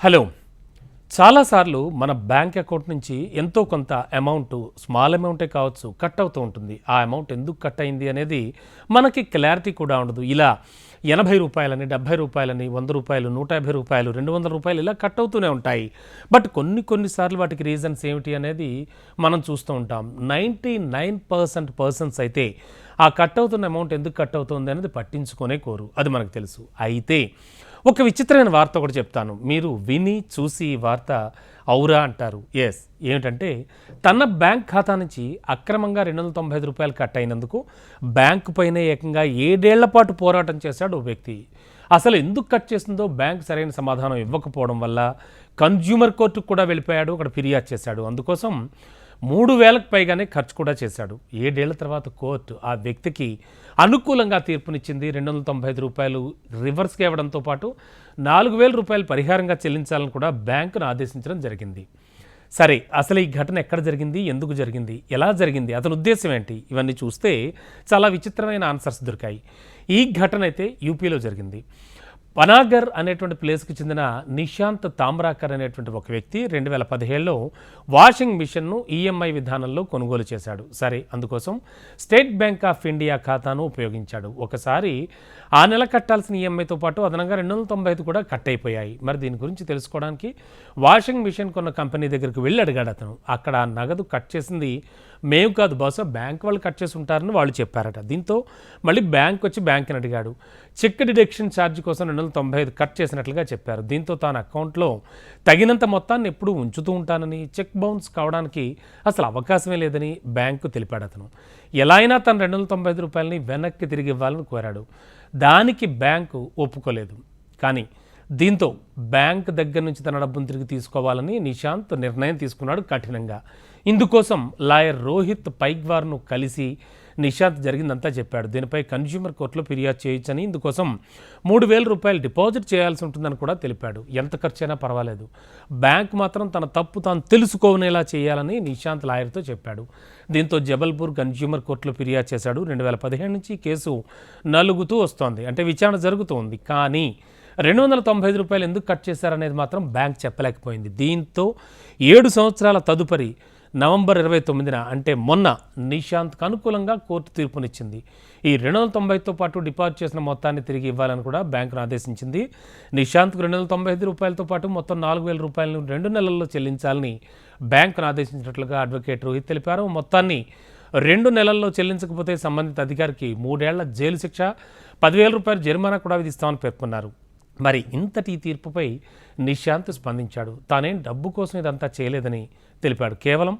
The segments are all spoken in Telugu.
హలో. చాలాసార్లు మన బ్యాంక్ అకౌంట్ నుంచి ఎంతో కొంత అమౌంట్, స్మాల్ అమౌంటే కావచ్చు, కట్ అవుతూ ఉంటుంది. ఆ అమౌంట్ ఎందుకు కట్ అయింది అనేది మనకి క్లారిటీ కూడా ఉండదు. ఇలా రూ. 80, రూ. 70, రూ. 100, రూ. 150, రూ. 200 ఇలా కట్ అవుతూనే ఉంటాయి. బట్ కొన్నిసార్లు వాటికి రీజన్స్ ఏమిటి అనేది మనం చూస్తూ ఉంటాం. 99% పర్సన్స్ అయితే ఆ కట్ అవుతున్న అమౌంట్ ఎందుకు కట్ అవుతుంది అనేది పట్టించుకొనే కోరు. అది మనకు తెలుసు. అయితే ఒక విచిత్రమైన వార్త ఒకటి చెప్తాను. మీరు విని చూసి ఈ వార్త ఔరా అంటారు. ఎస్, ఏమిటంటే తన బ్యాంక్ ఖాతా నుంచి అక్రమంగా రూ. 295 కట్ అయినందుకు బ్యాంకు పైనే ఏకంగా 7 ఏళ్ల పాటు పోరాటం చేశాడు ఓ వ్యక్తి. అసలు ఎందుకు కట్ చేసిందో బ్యాంక్ సరైన సమాధానం ఇవ్వకపోవడం వల్ల కన్జ్యూమర్ కోర్టుకు కూడా వెళ్ళిపోయాడు, అక్కడ ఫిర్యాదు చేశాడు. అందుకోసం 3,000కు పైగానే ఖర్చు కూడా చేశాడు. 7 ఏళ్ల తర్వాత కోర్టు ఆ వ్యక్తికి అనుకూలంగా తీర్పునిచ్చింది. రూ. 295 రివర్స్గా ఇవ్వడంతో పాటు రూ. 4,000 పరిహారంగా చెల్లించాలని కూడా బ్యాంకును ఆదేశించడం జరిగింది. సరే, అసలు ఈ ఘటన ఎక్కడ జరిగింది, ఎందుకు జరిగింది, ఎలా జరిగింది, అతని ఉద్దేశం ఏంటి, ఇవన్నీ చూస్తే చాలా విచిత్రమైన ఆన్సర్స్ దొరికాయి. ఈ ఘటన అయితే యూపీలో జరిగింది. పనాగర్ అనేటువంటి ప్లేస్కి చెందిన నిశాంత్ తామ్రాకర్ అనేటువంటి ఒక వ్యక్తి 2017లో వాషింగ్ మిషన్ను ఈఎంఐ విధానంలో కొనుగోలు చేశాడు. సరే, అందుకోసం స్టేట్ బ్యాంక్ ఆఫ్ ఇండియా ఖాతాను ఉపయోగించాడు. ఒకసారి ఆ నెల కట్టాల్సిన ఈఎంఐతో పాటు అదనంగా 295 కూడా కట్ అయిపోయాయి. మరి దీని గురించి తెలుసుకోవడానికి వాషింగ్ మిషన్ కొన్న కంపెనీ దగ్గరికి వెళ్ళి అడిగాడు అతను. అక్కడ నగదు కట్ చేసింది మేము కాదు, బహుశా బ్యాంక్ వాళ్ళు కట్ చేసి ఉంటారని వాళ్ళు చెప్పారట. దీంతో మళ్ళీ బ్యాంక్ వచ్చి బ్యాంక్ని అడిగాడు. చెక్ డిడక్షన్ ఛార్జ్ కోసం 295 కట్ చేసినట్లుగా చెప్పారు. దీంతో తాను అకౌంట్లో తగినంత మొత్తాన్ని ఎప్పుడూ ఉంచుతూ ఉంటానని, చెక్ బౌన్స్ కావడానికి అసలు అవకాశమే లేదని బ్యాంకు తెలిపాడు అతను. ఎలా అయినా తన రూ. 295 వెనక్కి తిరిగి ఇవ్వాలని కోరాడు. దానికి బ్యాంకు ఒప్పుకోలేదు. కానీ దీంతో బ్యాంక్ దగ్గర నుంచి తన డబ్బును తిరిగి తీసుకోవాలని నిశాంత్ నిర్ణయం తీసుకున్నాడు కఠినంగా. ఇందుకోసం లాయర్ రోహిత్ పైగ్వార్ను కలిసి నిశాంత్ జరిగిందంతా చెప్పాడు. దీనిపై కన్జ్యూమర్ కోర్టులో ఫిర్యాదు చేయొచ్చని, ఇందుకోసం రూ. 3,000 డిపాజిట్ చేయాల్సి ఉంటుందని కూడా తెలిపాడు. ఎంత ఖర్చైనా పర్వాలేదు, బ్యాంక్ మాత్రం తన తప్పు తాను తెలుసుకోనేలా చేయాలని నిశాంత్ లాయర్తో చెప్పాడు. దీంతో జబల్పూర్ కన్జ్యూమర్ కోర్టులో ఫిర్యాదు చేశాడు. 2017 నుంచి కేసు నలుగుతూ వస్తోంది, అంటే విచారణ జరుగుతోంది. కానీ రూ. 295 ఎందుకు కట్ చేశారనేది మాత్రం బ్యాంక్ చెప్పలేకపోయింది. దీంతో 7 సంవత్సరాల తదుపరి నవంబర్ 29న, అంటే మొన్న, నిశాంత్కు అనుకూలంగా కోర్టు తీర్పునిచ్చింది. ఈ 295తో పాటు డిపాజిట్ చేసిన మొత్తాన్ని తిరిగి ఇవ్వాలని కూడా బ్యాంకును ఆదేశించింది. నిశాంత్కు రూ. 295తో పాటు మొత్తం రూ. 4,000 2 నెలల్లో చెల్లించాలని బ్యాంకును ఆదేశించినట్లుగా అడ్వకేట్ రోహిత్ తెలిపారు. మొత్తాన్ని 2 నెలల్లో చెల్లించకపోతే సంబంధిత అధికారికి 3 ఏళ్ల జైలు శిక్ష, రూ. 10,000 జరిమానా కూడా విధిస్తామని పేర్కొన్నారు. మరి ఇంతటి తీర్పుపై నిశాంత్ స్పందించాడు. తానేం డబ్బు కోసం ఇదంతా చేయలేదని తెలిపాడు. కేవలం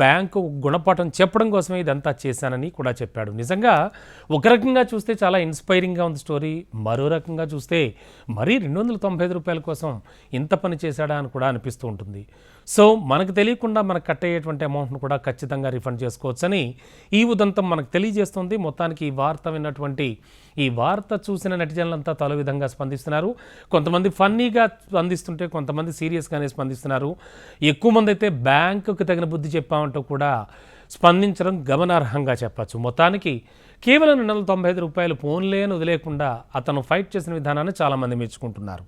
బ్యాంకు గుణపాఠం చెప్పడం కోసమే ఇదంతా చేశానని కూడా చెప్పాడు. నిజంగా ఒక రకంగా చూస్తే చాలా ఇన్స్పైరింగ్గా ఉంది స్టోరీ. మరో రకంగా చూస్తే మరీ రూ. 295 కోసం ఇంత పని చేశాడా అని కూడా అనిపిస్తూ ఉంటుంది. సో మనకు తెలియకుండా మనకు కట్ అయ్యేటువంటి అమౌంట్ను కూడా ఖచ్చితంగా రిఫండ్ చేసుకోవచ్చని ఈ ఉదంతం మనకు తెలియజేస్తుంది. మొత్తానికి ఈ వార్త విన్నటువంటి, ఈ వార్త చూసిన నెటిజన్లంతా తల విధంగా స్పందిస్తున్నారు. కొంతమంది ఫన్నీగా స్పందిస్తుంటే కొంతమంది సీరియస్గానే స్పందిస్తున్నారు. ఎక్కువ మంది అయితే బ్యాంకుకు తగిన బుద్ధి చెప్పామంటూ కూడా స్పందించడం గమనార్హంగా చెప్పచ్చు. మొత్తానికి కేవలం రూ. 295 ఫోన్లే అని వదిలేకుండా అతను ఫైట్ చేసిన విధానాన్ని చాలామంది మెచ్చుకుంటున్నారు.